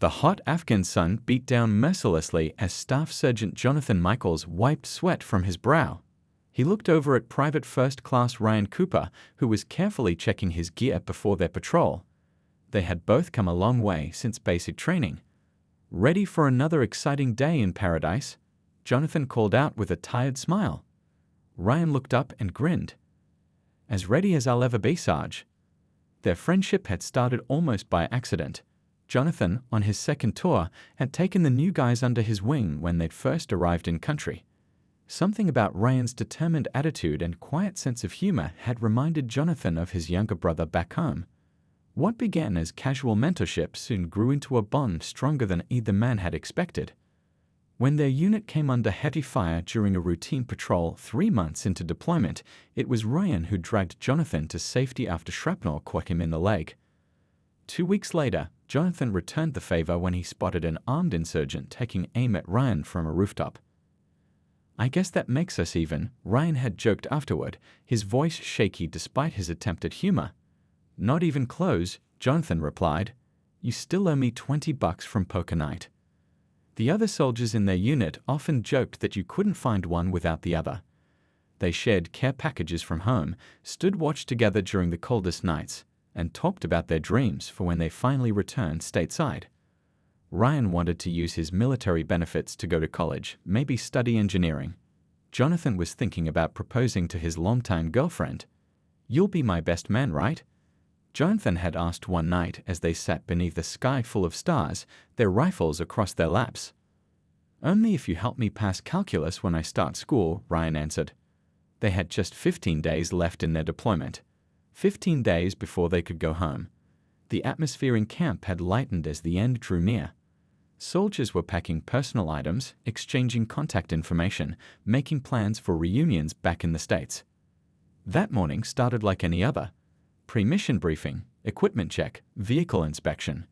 The hot Afghan sun beat down mercilessly as Staff Sergeant Jonathan Michaels wiped sweat from his brow. He looked over at Private First Class Ryan Cooper, who was carefully checking his gear before their patrol. They had both come a long way since basic training. "Ready for another exciting day in paradise?" Jonathan called out with a tired smile. Ryan looked up and grinned. "As ready as I'll ever be, Sarge." Their friendship had started almost by accident. Jonathan, on his second tour, had taken the new guys under his wing when they'd first arrived in country. Something about Ryan's determined attitude and quiet sense of humor had reminded Jonathan of his younger brother back home. What began as casual mentorship soon grew into a bond stronger than either man had expected. When their unit came under heavy fire during a routine patrol 3 months into deployment, it was Ryan who dragged Jonathan to safety after shrapnel caught him in the leg. 2 weeks later, Jonathan returned the favor when he spotted an armed insurgent taking aim at Ryan from a rooftop. "I guess that makes us even," Ryan had joked afterward, his voice shaky despite his attempt at humor. "Not even close," Jonathan replied. "You still owe me $20 from poker night." The other soldiers in their unit often joked that you couldn't find one without the other. They shared care packages from home, stood watch together during the coldest nights, and talked about their dreams for when they finally returned stateside. Ryan wanted to use his military benefits to go to college, maybe study engineering. Jonathan was thinking about proposing to his longtime girlfriend. "You'll be my best man, right?" Jonathan had asked one night as they sat beneath a sky full of stars, their rifles across their laps. "Only if you help me pass calculus when I start school," Ryan answered. They had just 15 days left in their deployment. 15 days before they could go home. The atmosphere in camp had lightened as the end drew near. Soldiers were packing personal items, exchanging contact information, making plans for reunions back in the States. That morning started like any other. Pre-mission briefing, equipment check, vehicle inspection.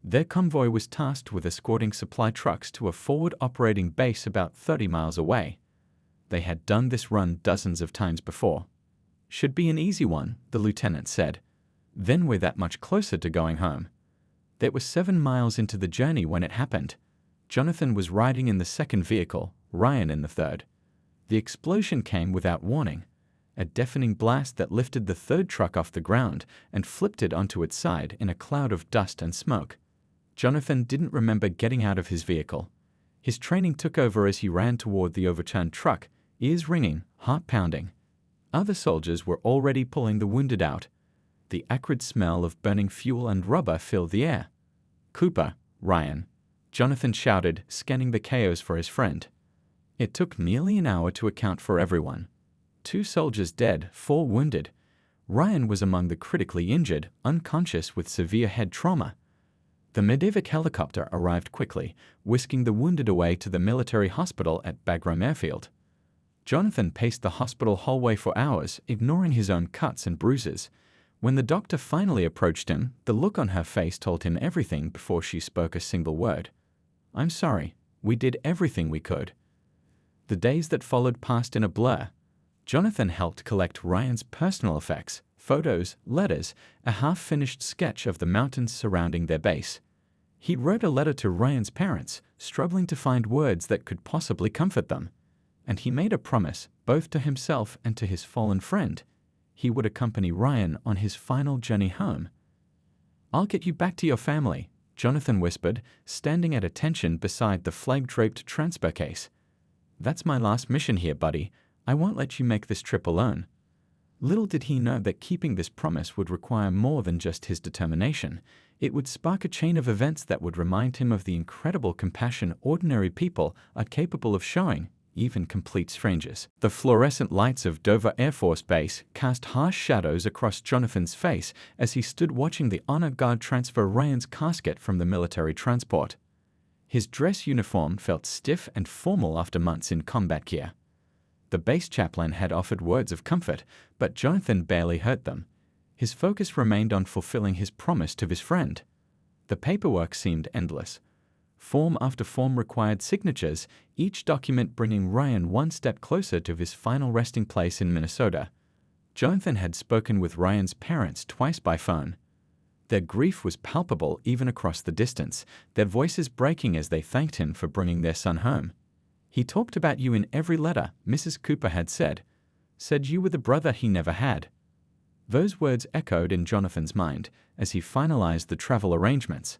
Their convoy was tasked with escorting supply trucks to a forward operating base about 30 miles away. They had done this run dozens of times before. "Should be an easy one," the lieutenant said. "Then we're that much closer to going home." They were 7 miles into the journey when it happened. Jonathan was riding in the second vehicle, Ryan in the third. The explosion came without warning. A deafening blast that lifted the third truck off the ground and flipped it onto its side in a cloud of dust and smoke. Jonathan didn't remember getting out of his vehicle. His training took over as he ran toward the overturned truck, ears ringing, heart pounding. Other soldiers were already pulling the wounded out. The acrid smell of burning fuel and rubber filled the air. "Cooper, Ryan," Jonathan shouted, scanning the chaos for his friend. It took nearly an hour to account for everyone. 2 soldiers dead, 4 wounded. Ryan was among the critically injured, unconscious with severe head trauma. The Medevac helicopter arrived quickly, whisking the wounded away to the military hospital at Bagram Airfield. Jonathan paced the hospital hallway for hours, ignoring his own cuts and bruises. When the doctor finally approached him, the look on her face told him everything before she spoke a single word. "I'm sorry. We did everything we could." The days that followed passed in a blur. Jonathan helped collect Ryan's personal effects, photos, letters, a half-finished sketch of the mountains surrounding their base. He wrote a letter to Ryan's parents, struggling to find words that could possibly comfort them. And he made a promise, both to himself and to his fallen friend. He would accompany Ryan on his final journey home. "I'll get you back to your family," Jonathan whispered, standing at attention beside the flag-draped transfer case. "That's my last mission here, buddy. I won't let you make this trip alone." Little did he know that keeping this promise would require more than just his determination. It would spark a chain of events that would remind him of the incredible compassion ordinary people are capable of showing, even complete strangers. The fluorescent lights of Dover Air Force Base cast harsh shadows across Jonathan's face as he stood watching the honor guard transfer Ryan's casket from the military transport. His dress uniform felt stiff and formal after months in combat gear. The base chaplain had offered words of comfort, but Jonathan barely heard them. His focus remained on fulfilling his promise to his friend. The paperwork seemed endless. Form after form required signatures, each document bringing Ryan one step closer to his final resting place in Minnesota. Jonathan had spoken with Ryan's parents twice by phone. Their grief was palpable even across the distance, their voices breaking as they thanked him for bringing their son home. "He talked about you in every letter," Mrs. Cooper had said. "Said you were the brother he never had." Those words echoed in Jonathan's mind as he finalized the travel arrangements.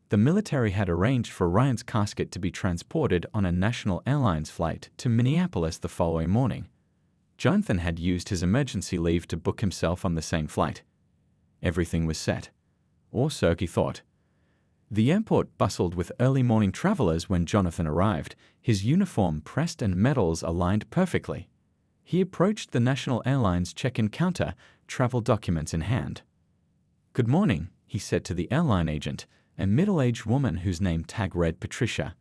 The military had arranged for Ryan's casket to be transported on a National Airlines flight to Minneapolis the following morning. Jonathan had used his emergency leave to book himself on the same flight. Everything was set. Or so he thought. The airport bustled with early morning travelers when Jonathan arrived, his uniform pressed and medals aligned perfectly. He approached the National Airlines check-in counter, travel documents in hand. "Good morning," he said to the airline agent, a middle-aged woman whose name tag read Patricia.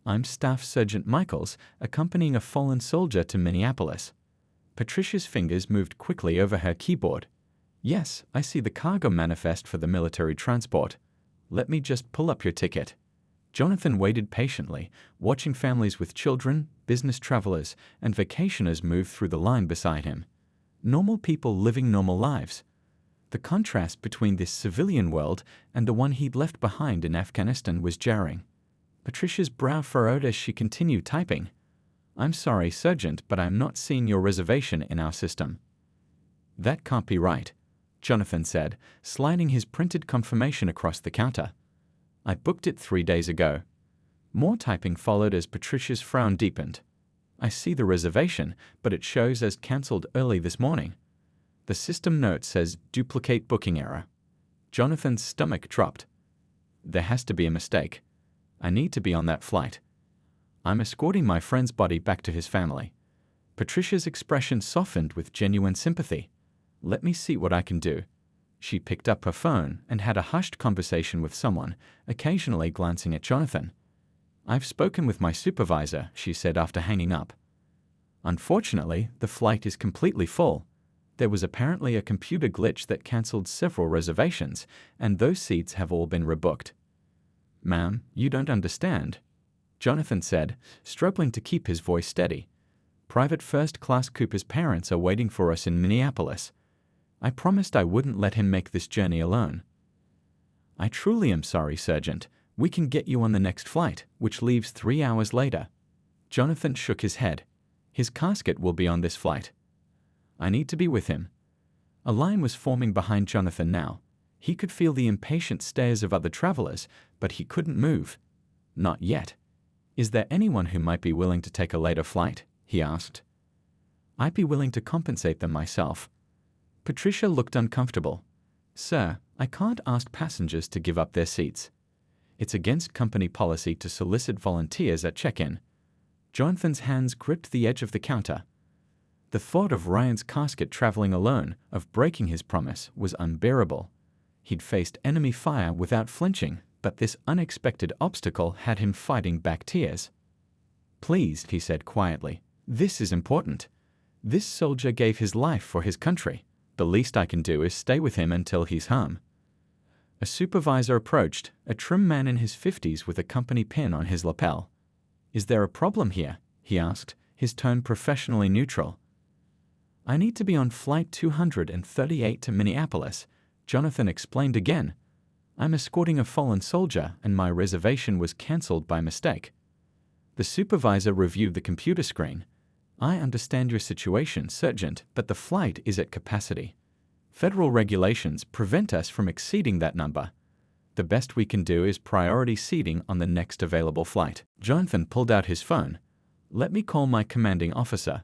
"I'm Staff Sergeant Michaels, accompanying a fallen soldier to Minneapolis." Patricia's fingers moved quickly over her keyboard. "Yes, I see the cargo manifest for the military transport. Let me just pull up your ticket." Jonathan waited patiently, watching families with children, business travelers, and vacationers move through the line beside him. Normal people living normal lives. The contrast between this civilian world and the one he'd left behind in Afghanistan was jarring. Patricia's brow furrowed as she continued typing. "I'm sorry, Sergeant, but I'm not seeing your reservation in our system." "That can't be right," Jonathan said, sliding his printed confirmation across the counter. "I booked it 3 days ago." More typing followed as Patricia's frown deepened. "I see the reservation, but it shows as cancelled early this morning. The system note says duplicate booking error." Jonathan's stomach dropped. "There has to be a mistake. I need to be on that flight. I'm escorting my friend's body back to his family." Patricia's expression softened with genuine sympathy. "Let me see what I can do." She picked up her phone and had a hushed conversation with someone, occasionally glancing at Jonathan. "I've spoken with my supervisor," she said after hanging up. "Unfortunately, the flight is completely full. There was apparently a computer glitch that cancelled several reservations, and those seats have all been rebooked." "Ma'am, you don't understand," Jonathan said, struggling to keep his voice steady. "Private First Class Cooper's parents are waiting for us in Minneapolis. I promised I wouldn't let him make this journey alone." "I truly am sorry, Sergeant. We can get you on the next flight, which leaves 3 hours later." Jonathan shook his head. "His casket will be on this flight. I need to be with him." A line was forming behind Jonathan now. He could feel the impatient stares of other travelers, but he couldn't move. "Not yet." "Is there anyone who might be willing to take a later flight?" he asked. "I'd be willing to compensate them myself." Patricia looked uncomfortable. "Sir, I can't ask passengers to give up their seats. It's against company policy to solicit volunteers at check-in." Jonathan's hands gripped the edge of the counter. The thought of Ryan's casket traveling alone, of breaking his promise, was unbearable. He'd faced enemy fire without flinching, but this unexpected obstacle had him fighting back tears. "Please," he said quietly, "this is important. This soldier gave his life for his country. The least I can do is stay with him until he's home." A supervisor approached, a trim man in his 50s with a company pin on his lapel. "Is there a problem here?" he asked, his tone professionally neutral. "I need to be on Flight 238 to Minneapolis," Jonathan explained again. "I'm escorting a fallen soldier, and my reservation was cancelled by mistake." The supervisor reviewed the computer screen. "I understand your situation, Sergeant, but the flight is at capacity. Federal regulations prevent us from exceeding that number. The best we can do is priority seating on the next available flight." Jonathan pulled out his phone. "Let me call my commanding officer.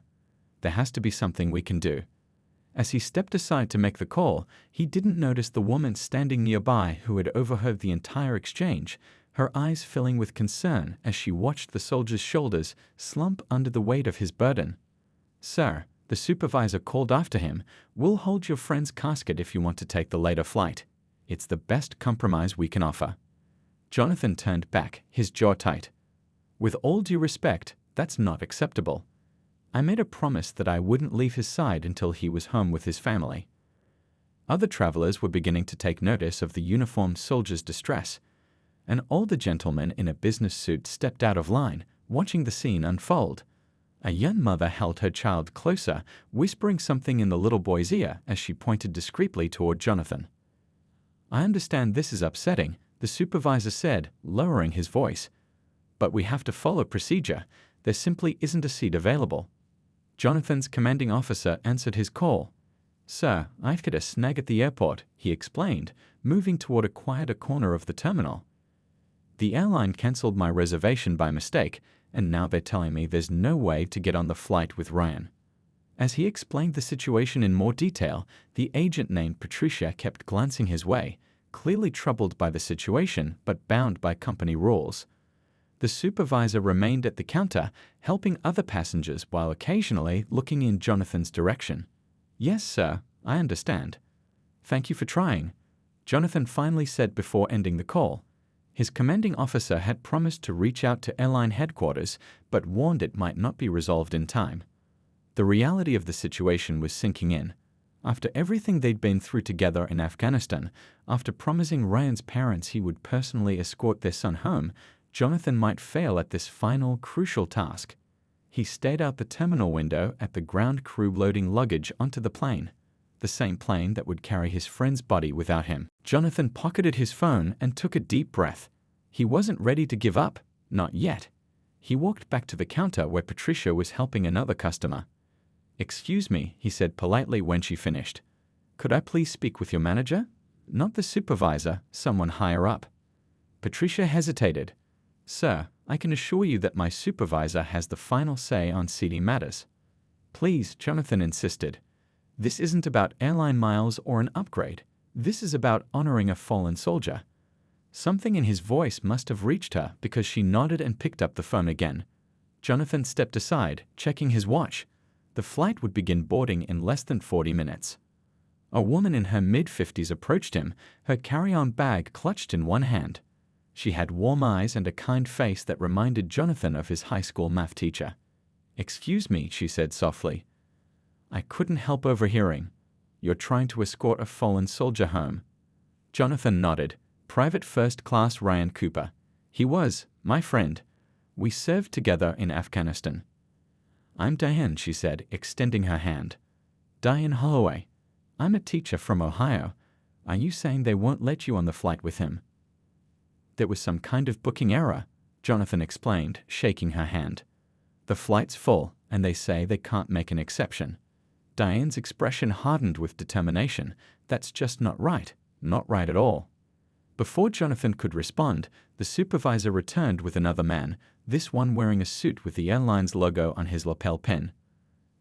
There has to be something we can do." As he stepped aside to make the call, he didn't notice the woman standing nearby who had overheard the entire exchange, her eyes filling with concern as she watched the soldier's shoulders slump under the weight of his burden. "Sir," the supervisor called after him, "we'll hold your friend's casket if you want to take the later flight. It's the best compromise we can offer." Jonathan turned back, his jaw tight. "With all due respect, that's not acceptable. I made a promise that I wouldn't leave his side until he was home with his family." Other travelers were beginning to take notice of the uniformed soldier's distress. An older gentleman in a business suit stepped out of line, watching the scene unfold. A young mother held her child closer, whispering something in the little boy's ear as she pointed discreetly toward Jonathan. I understand this is upsetting, the supervisor said, lowering his voice. But we have to follow procedure. There simply isn't a seat available. Jonathan's commanding officer answered his call. Sir, I've got a snag at the airport, he explained, moving toward a quieter corner of the terminal. The airline cancelled my reservation by mistake, and now they're telling me there's no way to get on the flight with Ryan. As he explained the situation in more detail, the agent named Patricia kept glancing his way, clearly troubled by the situation but bound by company rules. The supervisor remained at the counter, helping other passengers while occasionally looking in Jonathan's direction. Yes, sir, I understand. Thank you for trying, Jonathan finally said before ending the call. His commanding officer had promised to reach out to airline headquarters, but warned it might not be resolved in time. The reality of the situation was sinking in. After everything they'd been through together in Afghanistan, after promising Ryan's parents he would personally escort their son home, Jonathan might fail at this final, crucial task. He stared out the terminal window at the ground crew loading luggage onto the plane, the same plane that would carry his friend's body without him. Jonathan pocketed his phone and took a deep breath. He wasn't ready to give up, not yet. He walked back to the counter where Patricia was helping another customer. Excuse me, he said politely when she finished. Could I please speak with your manager? Not the supervisor, someone higher up. Patricia hesitated. Sir, I can assure you that my supervisor has the final say on seating matters. Please, Jonathan insisted. This isn't about airline miles or an upgrade. This is about honoring a fallen soldier. Something in his voice must have reached her because she nodded and picked up the phone again. Jonathan stepped aside, checking his watch. The flight would begin boarding in less than 40 minutes. A woman in her mid-50s approached him, her carry-on bag clutched in one hand. She had warm eyes and a kind face that reminded Jonathan of his high school math teacher. Excuse me, she said softly. I couldn't help overhearing. You're trying to escort a fallen soldier home. Jonathan nodded. Private First Class Ryan Cooper. He was, my friend. We served together in Afghanistan. I'm Diane, she said, extending her hand. Diane Holloway. I'm a teacher from Ohio. Are you saying they won't let you on the flight with him? There was some kind of booking error, Jonathan explained, shaking her hand. The flight's full, and they say they can't make an exception. Diane's expression hardened with determination. That's just not right at all. Before Jonathan could respond, the supervisor returned with another man, this one wearing a suit with the airline's logo on his lapel pin.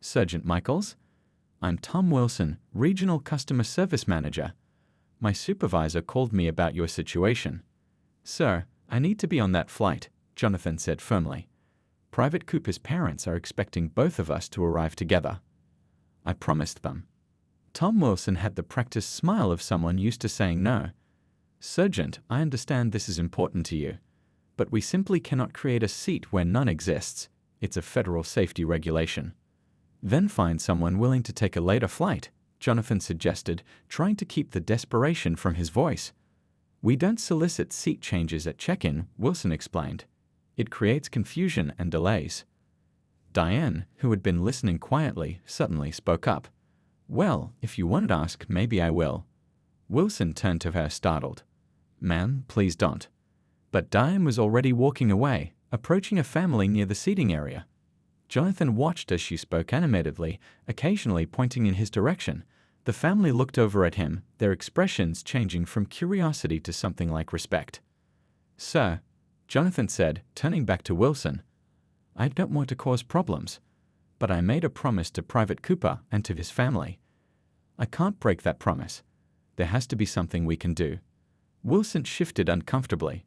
Sergeant Michaels? I'm Tom Wilson, Regional Customer Service Manager. My supervisor called me about your situation. Sir, I need to be on that flight, Jonathan said firmly. Private Cooper's parents are expecting both of us to arrive together. I promised them. Tom Wilson had the practiced smile of someone used to saying no. Sergeant, I understand this is important to you, but we simply cannot create a seat where none exists. It's a federal safety regulation. Then find someone willing to take a later flight, Jonathan suggested, trying to keep the desperation from his voice. We don't solicit seat changes at check-in, Wilson explained. It creates confusion and delays. Diane, who had been listening quietly, suddenly spoke up. Well, if you won't ask, maybe I will. Wilson turned to her, startled. Ma'am, please don't. But Diane was already walking away, approaching a family near the seating area. Jonathan watched as she spoke animatedly, occasionally pointing in his direction. The family looked over at him, their expressions changing from curiosity to something like respect. Sir, Jonathan said, turning back to Wilson, I don't want to cause problems, but I made a promise to Private Cooper and to his family. I can't break that promise. There has to be something we can do. Wilson shifted uncomfortably.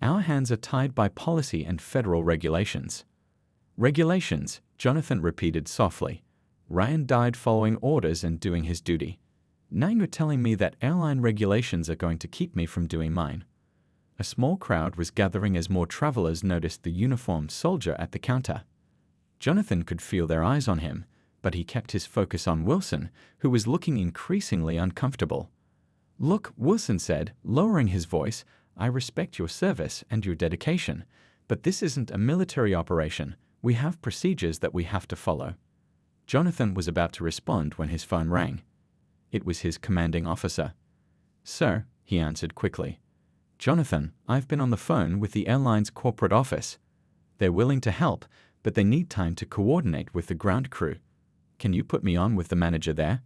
Our hands are tied by policy and federal regulations. Regulations, Jonathan repeated softly. Ryan died following orders and doing his duty. Now you're telling me that airline regulations are going to keep me from doing mine. A small crowd was gathering as more travelers noticed the uniformed soldier at the counter. Jonathan could feel their eyes on him, but he kept his focus on Wilson, who was looking increasingly uncomfortable. Look, Wilson said, lowering his voice, I respect your service and your dedication, but this isn't a military operation. We have procedures that we have to follow. Jonathan was about to respond when his phone rang. It was his commanding officer. Sir, he answered quickly. Jonathan, I've been on the phone with the airline's corporate office. They're willing to help, but they need time to coordinate with the ground crew. Can you put me on with the manager there?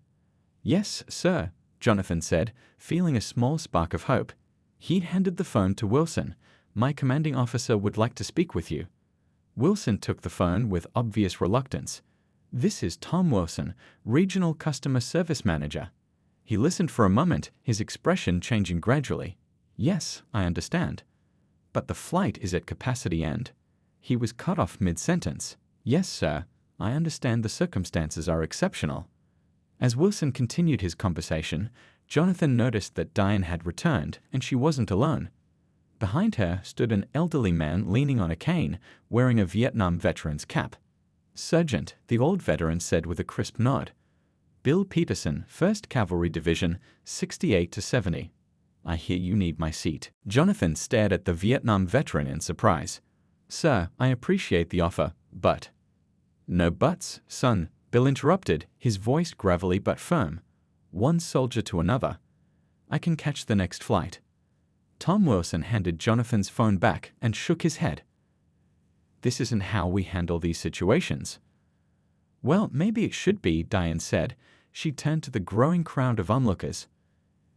Yes, sir, Jonathan said, feeling a small spark of hope. He'd handed the phone to Wilson. My commanding officer would like to speak with you. Wilson took the phone with obvious reluctance. This is Tom Wilson, Regional Customer Service Manager. He listened for a moment, his expression changing gradually. Yes, I understand. But the flight is at capacity end. He was cut off mid-sentence. Yes, sir, I understand the circumstances are exceptional. As Wilson continued his conversation, Jonathan noticed that Diane had returned, and she wasn't alone. Behind her stood an elderly man leaning on a cane, wearing a Vietnam veteran's cap. Sergeant, the old veteran said with a crisp nod. Bill Peterson, 1st Cavalry Division, 68 to 70. I hear you need my seat. Jonathan stared at the Vietnam veteran in surprise. Sir, I appreciate the offer, but... No buts, son, Bill interrupted, his voice gravelly but firm. One soldier to another. I can catch the next flight. Tom Wilson handed Jonathan's phone back and shook his head. This isn't how we handle these situations. Well, maybe it should be, Diane said. She turned to the growing crowd of onlookers.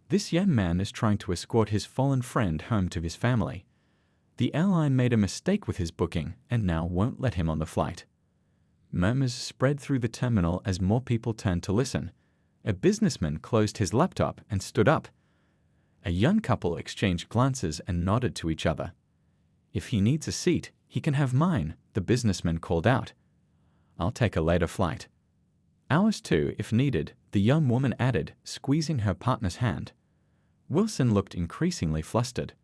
This young man is trying to escort his fallen friend home to his family. The airline made a mistake with his booking and now won't let him on the flight. Murmurs spread through the terminal as more people turned to listen. A businessman closed his laptop and stood up. A young couple exchanged glances and nodded to each other. If he needs a seat, he can have mine, the businessman called out. I'll take a later flight. Ours too, if needed, the young woman added, squeezing her partner's hand. Wilson looked increasingly flustered.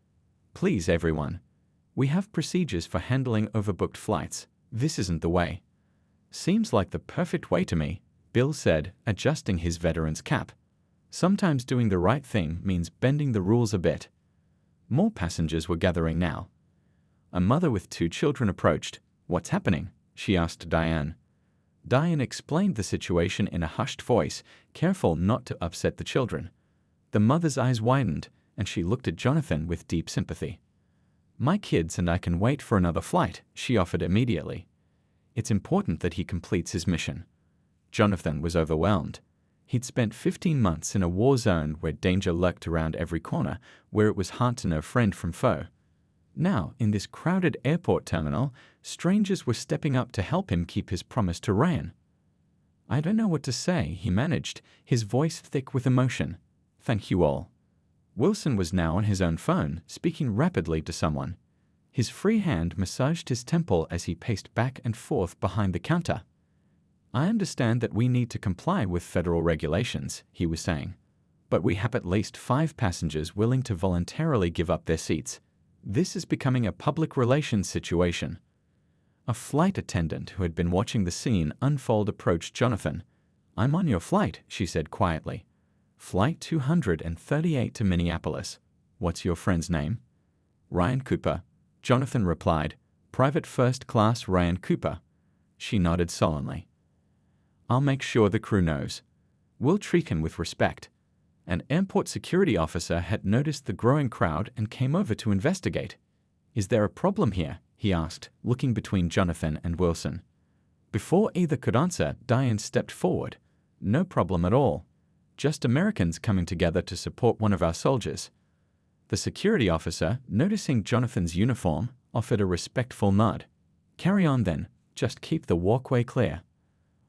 Please, everyone. We have procedures for handling overbooked flights. This isn't the way. Seems like the perfect way to me, Bill said, adjusting his veteran's cap. Sometimes doing the right thing means bending the rules a bit. More passengers were gathering now. A mother with 2 children approached. What's happening? She asked Diane. Diane explained the situation in a hushed voice, careful not to upset the children. The mother's eyes widened, and she looked at Jonathan with deep sympathy. My kids and I can wait for another flight, she offered immediately. It's important that he completes his mission. Jonathan was overwhelmed. He'd spent 15 months in a war zone where danger lurked around every corner, where it was hard to know friend from foe. Now, in this crowded airport terminal, strangers were stepping up to help him keep his promise to Ryan. I don't know what to say, he managed, his voice thick with emotion. Thank you all. Wilson was now on his own phone, speaking rapidly to someone. His free hand massaged his temple as he paced back and forth behind the counter. I understand that we need to comply with federal regulations, he was saying. But we have at least 5 passengers willing to voluntarily give up their seats. This is becoming a public relations situation. A flight attendant who had been watching the scene unfold approached Jonathan. I'm on your flight, she said quietly. Flight 238 to Minneapolis. What's your friend's name? Ryan Cooper. Jonathan replied. Private First Class Ryan Cooper. She nodded solemnly. I'll make sure the crew knows. We'll treat him with respect. An airport security officer had noticed the growing crowd and came over to investigate. Is there a problem here? He asked, looking between Jonathan and Wilson. Before either could answer, Diane stepped forward. No problem at all. Just Americans coming together to support one of our soldiers. The security officer, noticing Jonathan's uniform, offered a respectful nod. Carry on then, just keep the walkway clear.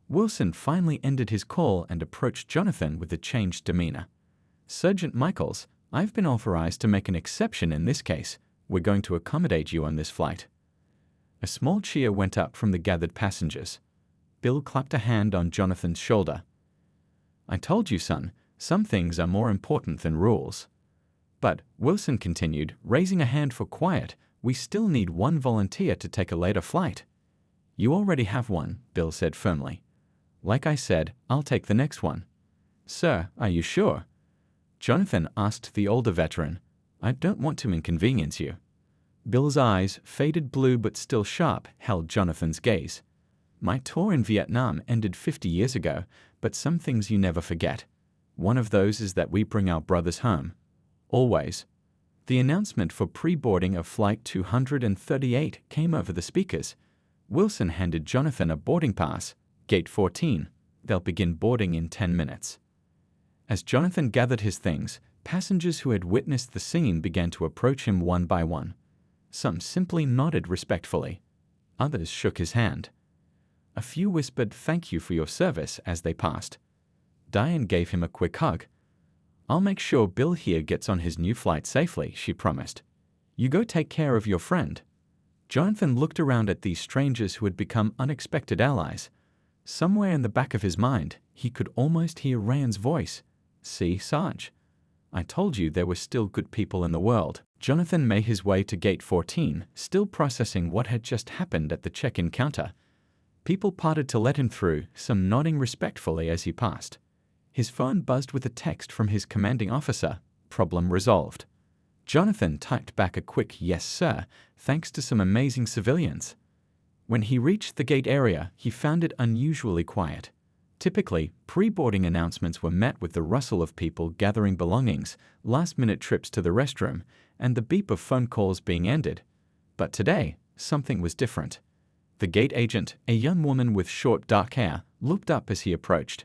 Wilson finally ended his call and approached Jonathan with a changed demeanor. Sergeant Michaels, I've been authorized to make an exception in this case. We're going to accommodate you on this flight. A small cheer went up from the gathered passengers. Bill clapped a hand on Jonathan's shoulder. I told you, son, some things are more important than rules. But, Wilson continued, raising a hand for quiet, we still need 1 volunteer to take a later flight. You already have one, Bill said firmly. Like I said, I'll take the next one. Sir, are you sure? Jonathan asked the older veteran. I don't want to inconvenience you. Bill's eyes, faded blue but still sharp, held Jonathan's gaze. My tour in Vietnam ended 50 years ago, but some things you never forget. One of those is that we bring our brothers home. Always. The announcement for pre-boarding of Flight 238 came over the speakers. Wilson handed Jonathan a boarding pass. Gate 14. They'll begin boarding in 10 minutes. As Jonathan gathered his things, passengers who had witnessed the scene began to approach him one by one. Some simply nodded respectfully. Others shook his hand. A few whispered thank you for your service as they passed. Diane gave him a quick hug. I'll make sure Bill here gets on his new flight safely, she promised. You go take care of your friend. Jonathan looked around at these strangers who had become unexpected allies. Somewhere in the back of his mind, he could almost hear Ryan's voice. See, Sarge? I told you there were still good people in the world. Jonathan made his way to Gate 14, still processing what had just happened at the check-in counter. People parted to let him through, some nodding respectfully as he passed. His phone buzzed with a text from his commanding officer. Problem resolved. Jonathan typed back a quick yes, sir, thanks to some amazing civilians. When he reached the gate area, he found it unusually quiet. Typically, pre-boarding announcements were met with the rustle of people gathering belongings, last-minute trips to the restroom, and the beep of phone calls being ended. But today, something was different. The gate agent, a young woman with short dark hair, looked up as he approached.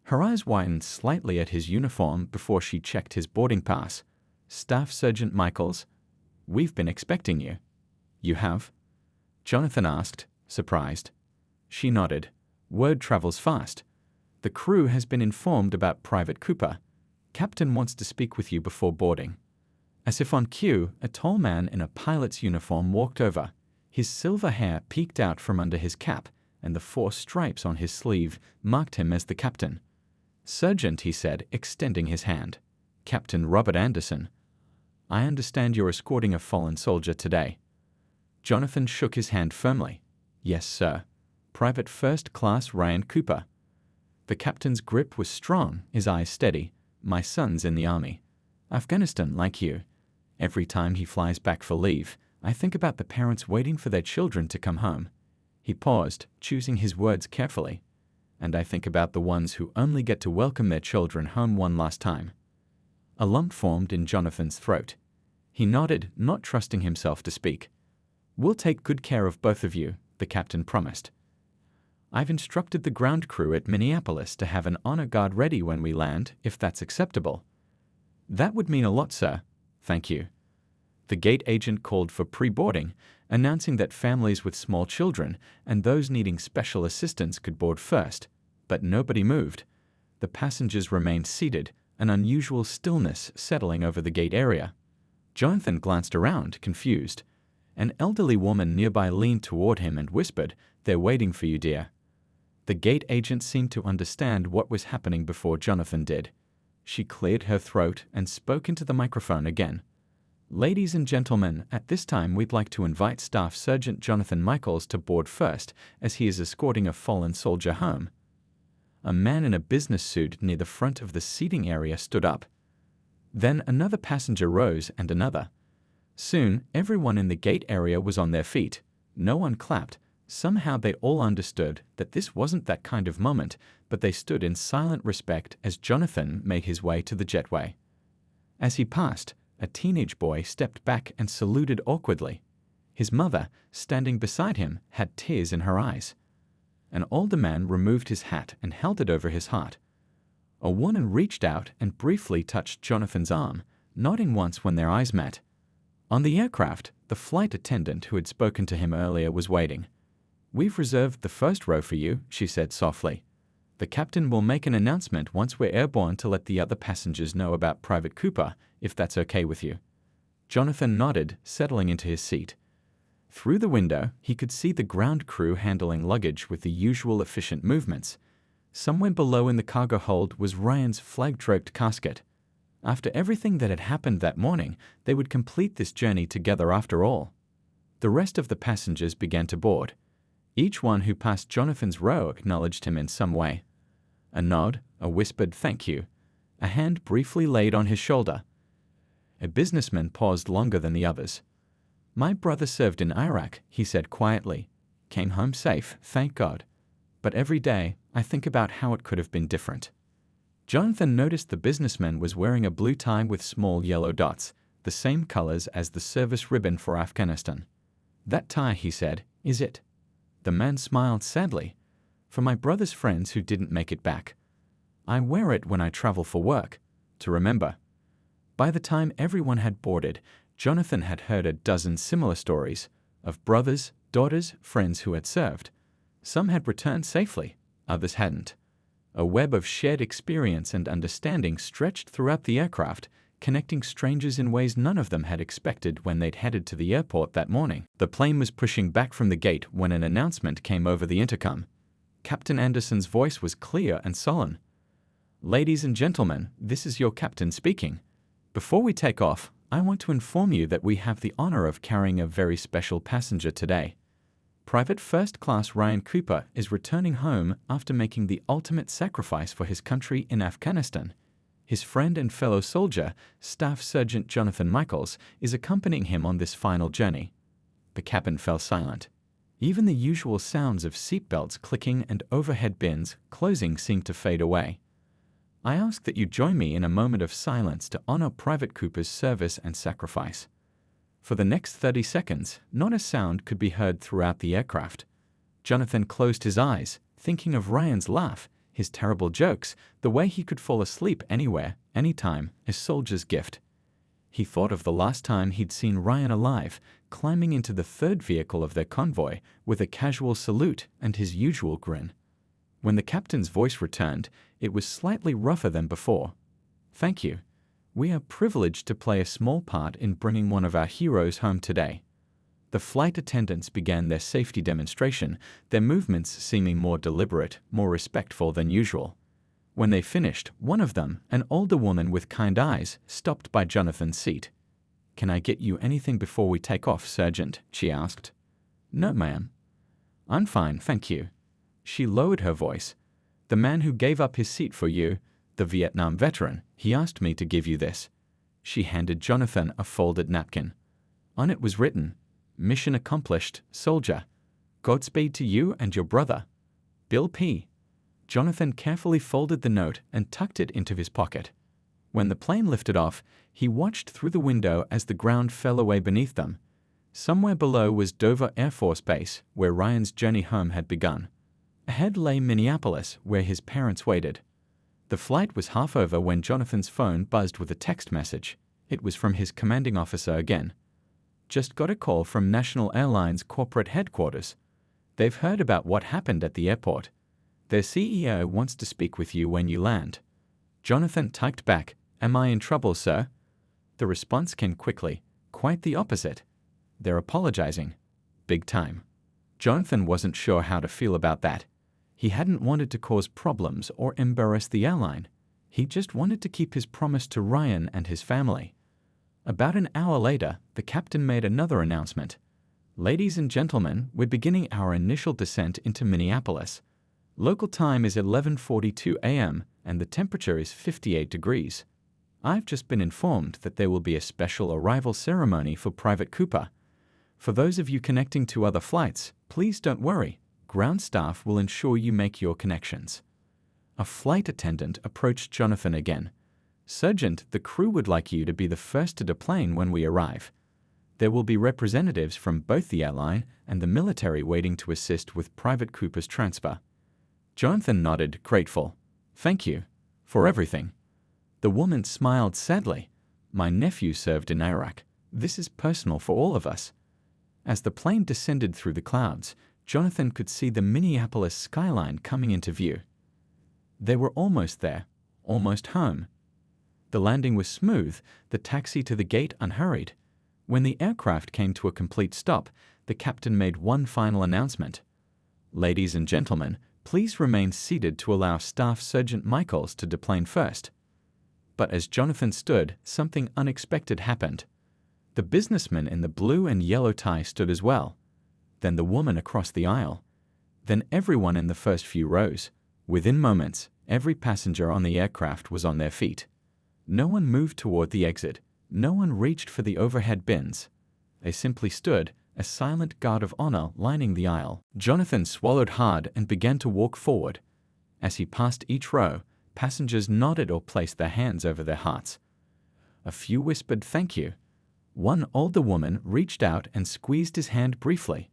Her eyes widened slightly at his uniform before she checked his boarding pass. Staff Sergeant Michaels, we've been expecting you. You have? Jonathan asked, surprised. She nodded. Word travels fast. The crew has been informed about Private Cooper. Captain wants to speak with you before boarding. As if on cue, a tall man in a pilot's uniform walked over. His silver hair peeked out from under his cap, and the 4 stripes on his sleeve marked him as the captain. Sergeant, he said, extending his hand. Captain Robert Anderson. I understand you're escorting a fallen soldier today. Jonathan shook his hand firmly. Yes, sir. Private First Class Ryan Cooper. The captain's grip was strong, his eyes steady. My son's in the army. Afghanistan, like you. Every time he flies back for leave, I think about the parents waiting for their children to come home. He paused, choosing his words carefully. And I think about the ones who only get to welcome their children home one last time. A lump formed in Jonathan's throat. He nodded, not trusting himself to speak. We'll take good care of both of you, the captain promised. I've instructed the ground crew at Minneapolis to have an honor guard ready when we land, if that's acceptable. That would mean a lot, sir. Thank you. The gate agent called for pre-boarding, announcing that families with small children and those needing special assistance could board first, but nobody moved. The passengers remained seated, an unusual stillness settling over the gate area. Jonathan glanced around, confused. An elderly woman nearby leaned toward him and whispered, "They're waiting for you, dear." The gate agent seemed to understand what was happening before Jonathan did. She cleared her throat and spoke into the microphone again. Ladies and gentlemen, at this time we'd like to invite Staff Sergeant Jonathan Michaels to board first, as he is escorting a fallen soldier home. A man in a business suit near the front of the seating area stood up. Then another passenger rose and another. Soon, everyone in the gate area was on their feet. No one clapped. Somehow they all understood that this wasn't that kind of moment, but they stood in silent respect as Jonathan made his way to the jetway. As he passed, a teenage boy stepped back and saluted awkwardly. His mother, standing beside him, had tears in her eyes. An older man removed his hat and held it over his heart. A woman reached out and briefly touched Jonathan's arm, nodding once when their eyes met. On the aircraft, the flight attendant who had spoken to him earlier was waiting. "We've reserved the first row for you," she said softly. "The captain will make an announcement once we're airborne to let the other passengers know about Private Cooper, if that's okay with you." Jonathan nodded, settling into his seat. Through the window, he could see the ground crew handling luggage with the usual efficient movements. Somewhere below in the cargo hold was Ryan's flag-draped casket. After everything that had happened that morning, they would complete this journey together after all. The rest of the passengers began to board. Each one who passed Jonathan's row acknowledged him in some way. A nod, a whispered thank you, a hand briefly laid on his shoulder. A businessman paused longer than the others. "My brother served in Iraq," he said quietly. "Came home safe, thank God. But every day, I think about how it could have been different." Jonathan noticed the businessman was wearing a blue tie with small yellow dots, the same colors as the service ribbon for Afghanistan. "That tie," he said, "is it?" The man smiled sadly. "For my brother's friends who didn't make it back. I wear it when I travel for work, to remember." By the time everyone had boarded, Jonathan had heard a dozen similar stories of brothers, daughters, friends who had served. Some had returned safely, others hadn't. A web of shared experience and understanding stretched throughout the aircraft, connecting strangers in ways none of them had expected when they'd headed to the airport that morning. The plane was pushing back from the gate when an announcement came over the intercom. Captain Anderson's voice was clear and solemn. "Ladies and gentlemen, this is your captain speaking. Before we take off, I want to inform you that we have the honor of carrying a very special passenger today. Private First Class Ryan Cooper is returning home after making the ultimate sacrifice for his country in Afghanistan. His friend and fellow soldier, Staff Sergeant Jonathan Michaels, is accompanying him on this final journey." The cabin fell silent. Even the usual sounds of seatbelts clicking and overhead bins closing seemed to fade away. "I ask that you join me in a moment of silence to honor Private Cooper's service and sacrifice." For the next 30 seconds, not a sound could be heard throughout the aircraft. Jonathan closed his eyes, thinking of Ryan's laugh, his terrible jokes, the way he could fall asleep anywhere, anytime, a soldier's gift. He thought of the last time he'd seen Ryan alive, climbing into the third vehicle of their convoy with a casual salute and his usual grin. When the captain's voice returned, it was slightly rougher than before. "Thank you. We are privileged to play a small part in bringing one of our heroes home today." The flight attendants began their safety demonstration, their movements seeming more deliberate, more respectful than usual. When they finished, one of them, an older woman with kind eyes, stopped by Jonathan's seat. "Can I get you anything before we take off, Sergeant?" she asked. "No, ma'am. I'm fine, thank you." She lowered her voice. "The man who gave up his seat for you, the Vietnam veteran, he asked me to give you this." She handed Jonathan a folded napkin. On it was written, "Mission accomplished, soldier. Godspeed to you and your brother. Bill P." Jonathan carefully folded the note and tucked it into his pocket. When the plane lifted off, he watched through the window as the ground fell away beneath them. Somewhere below was Dover Air Force Base, where Ryan's journey home had begun. Ahead lay Minneapolis, where his parents waited. The flight was half over when Jonathan's phone buzzed with a text message. It was from his commanding officer again. "Just got a call from National Airlines corporate headquarters. They've heard about what happened at the airport. Their CEO wants to speak with you when you land." Jonathan typed back, "Am I in trouble, sir?" The response came quickly, "Quite the opposite. They're apologizing. Big time." Jonathan wasn't sure how to feel about that. He hadn't wanted to cause problems or embarrass the airline. He just wanted to keep his promise to Ryan and his family. About an hour later, the captain made another announcement. "Ladies and gentlemen, we're beginning our initial descent into Minneapolis. Local time is 11:42 a.m. and the temperature is 58 degrees. I've just been informed that there will be a special arrival ceremony for Private Cooper. For those of you connecting to other flights, please don't worry. Ground staff will ensure you make your connections." A flight attendant approached Jonathan again. "Sergeant, the crew would like you to be the first to deplane when we arrive. There will be representatives from both the airline and the military waiting to assist with Private Cooper's transfer." Jonathan nodded, grateful. "Thank you. For everything." The woman smiled sadly. "My nephew served in Iraq. This is personal for all of us." As the plane descended through the clouds, Jonathan could see the Minneapolis skyline coming into view. They were almost there, almost home. The landing was smooth, the taxi to the gate unhurried. When the aircraft came to a complete stop, the captain made one final announcement. "Ladies and gentlemen, please remain seated to allow Staff Sergeant Michaels to deplane first." But as Jonathan stood, something unexpected happened. The businessman in the blue and yellow tie stood as well. Then the woman across the aisle. Then everyone in the first few rows. Within moments, every passenger on the aircraft was on their feet. No one moved toward the exit. No one reached for the overhead bins. They simply stood, a silent guard of honor lining the aisle. Jonathan swallowed hard and began to walk forward. As he passed each row, Passengers nodded or placed their hands over their hearts. A few whispered thank you. One older woman reached out and squeezed his hand briefly.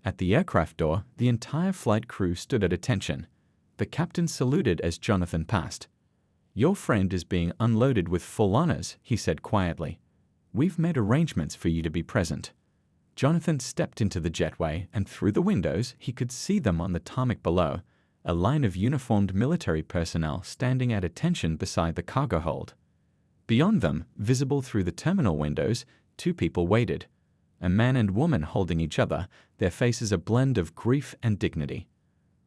At the aircraft door, the entire flight crew stood at attention. The captain saluted as Jonathan passed. "Your friend is being unloaded with full honors," he said quietly. "We've made arrangements for you to be present." Jonathan stepped into the jetway, and through the windows he could see them on the tarmac below, a line of uniformed military personnel standing at attention beside the cargo hold. Beyond them, visible through the terminal windows, two people waited. A man and woman holding each other, their faces a blend of grief and dignity.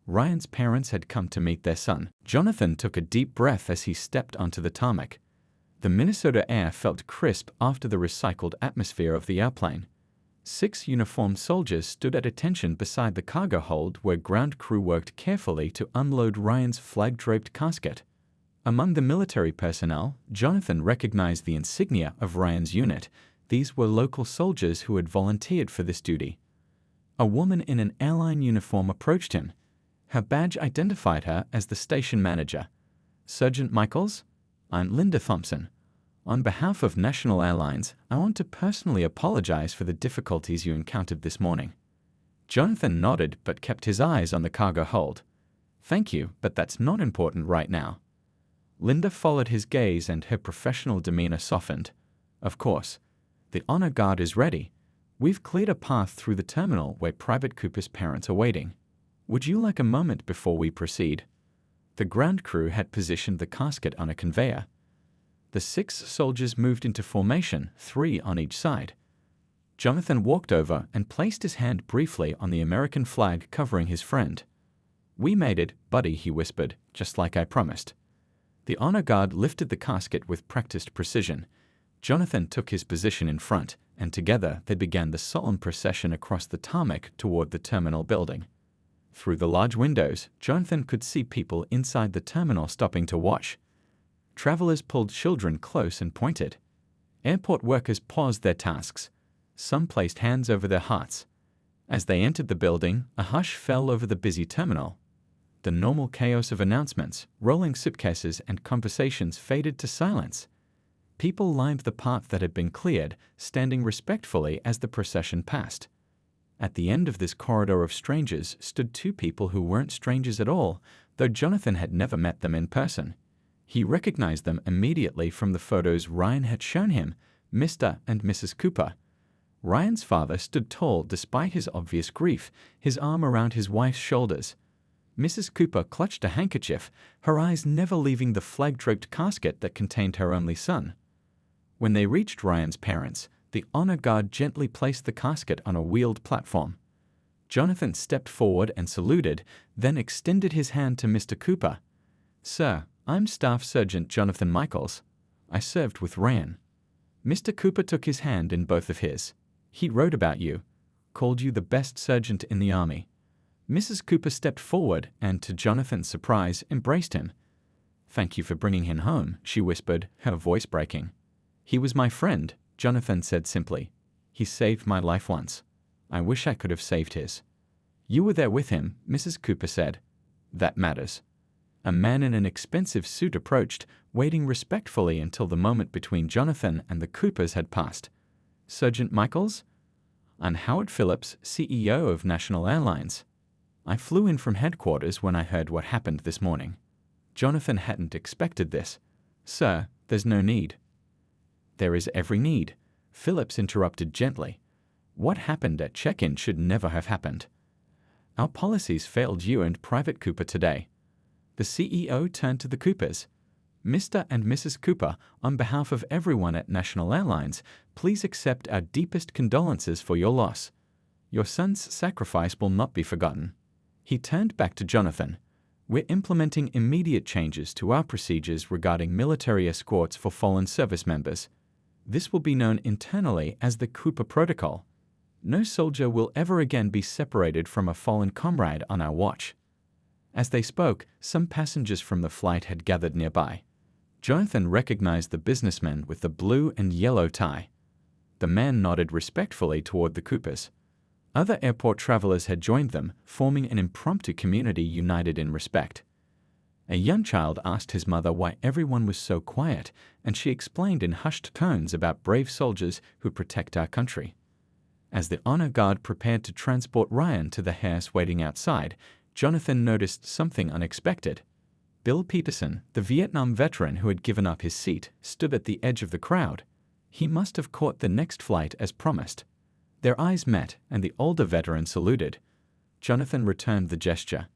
Ryan's parents had come to meet their son. Jonathan took a deep breath as he stepped onto the tarmac. The Minnesota air felt crisp after the recycled atmosphere of the airplane. 6 uniformed soldiers stood at attention beside the cargo hold where ground crew worked carefully to unload Ryan's flag-draped casket. Among the military personnel, Jonathan recognized the insignia of Ryan's unit. These were local soldiers who had volunteered for this duty. A woman in an airline uniform approached him. Her badge identified her as the station manager. "Sergeant Michaels? I'm Linda Thompson. On behalf of National Airlines, I want to personally apologize for the difficulties you encountered this morning." Jonathan nodded but kept his eyes on the cargo hold. "Thank you, but that's not important right now." Linda followed his gaze and her professional demeanor softened. "Of course. The honor guard is ready. We've cleared a path through the terminal where Private Cooper's parents are waiting. Would you like a moment before we proceed?" The ground crew had positioned the casket on a conveyor. The 6 soldiers moved into formation, 3 on each side. Jonathan walked over and placed his hand briefly on the American flag covering his friend. "We made it, buddy," he whispered, "just like I promised." The honor guard lifted the casket with practiced precision. Jonathan took his position in front, and together they began the solemn procession across the tarmac toward the terminal building. Through the large windows, Jonathan could see people inside the terminal stopping to watch. Travelers pulled children close and pointed. Airport workers paused their tasks. Some placed hands over their hearts. As they entered the building, a hush fell over the busy terminal. The normal chaos of announcements, rolling suitcases, and conversations faded to silence. People lined the path that had been cleared, standing respectfully as the procession passed. At the end of this corridor of strangers stood 2 people who weren't strangers at all, though Jonathan had never met them in person. He recognized them immediately from the photos Ryan had shown him, Mr. and Mrs. Cooper. Ryan's father stood tall despite his obvious grief, his arm around his wife's shoulders. Mrs. Cooper clutched a handkerchief, her eyes never leaving the flag-draped casket that contained her only son. When they reached Ryan's parents, the honor guard gently placed the casket on a wheeled platform. Jonathan stepped forward and saluted, then extended his hand to Mr. Cooper. "Sir, I'm Staff Sergeant Jonathan Michaels. I served with Ryan." Mr. Cooper took his hand in both of his. "He wrote about you, called you the best sergeant in the Army." Mrs. Cooper stepped forward and, to Jonathan's surprise, embraced him. "Thank you for bringing him home," she whispered, her voice breaking. "He was my friend," Jonathan said simply. "He saved my life once. I wish I could have saved his." "You were there with him," Mrs. Cooper said. "That matters." A man in an expensive suit approached, waiting respectfully until the moment between Jonathan and the Coopers had passed. "Sergeant Michaels? I'm Howard Phillips, CEO of National Airlines. I flew in from headquarters when I heard what happened this morning." Jonathan hadn't expected this. "Sir, there's no need." "There is every need," Phillips interrupted gently. "What happened at check-in should never have happened. Our policies failed you and Private Cooper today." The CEO turned to the Coopers. "Mr. and Mrs. Cooper, on behalf of everyone at National Airlines, please accept our deepest condolences for your loss. Your son's sacrifice will not be forgotten." He turned back to Jonathan. "We're implementing immediate changes to our procedures regarding military escorts for fallen service members. This will be known internally as the Cooper Protocol. No soldier will ever again be separated from a fallen comrade on our watch." As they spoke, some passengers from the flight had gathered nearby. Jonathan recognized the businessman with the blue and yellow tie. The man nodded respectfully toward the Coopers. Other airport travelers had joined them, forming an impromptu community united in respect. A young child asked his mother why everyone was so quiet, and she explained in hushed tones about brave soldiers who protect our country. As the honor guard prepared to transport Ryan to the hearse waiting outside, Jonathan noticed something unexpected. Bill Peterson, the Vietnam veteran who had given up his seat, stood at the edge of the crowd. He must have caught the next flight as promised. Their eyes met, and the older veteran saluted. Jonathan returned the gesture.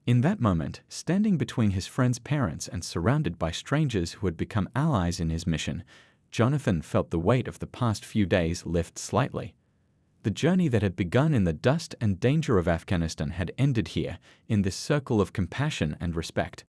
In that moment, standing between his friend's parents and surrounded by strangers who had become allies in his mission, Jonathan felt the weight of the past few days lift slightly. The journey that had begun in the dust and danger of Afghanistan had ended here, in this circle of compassion and respect.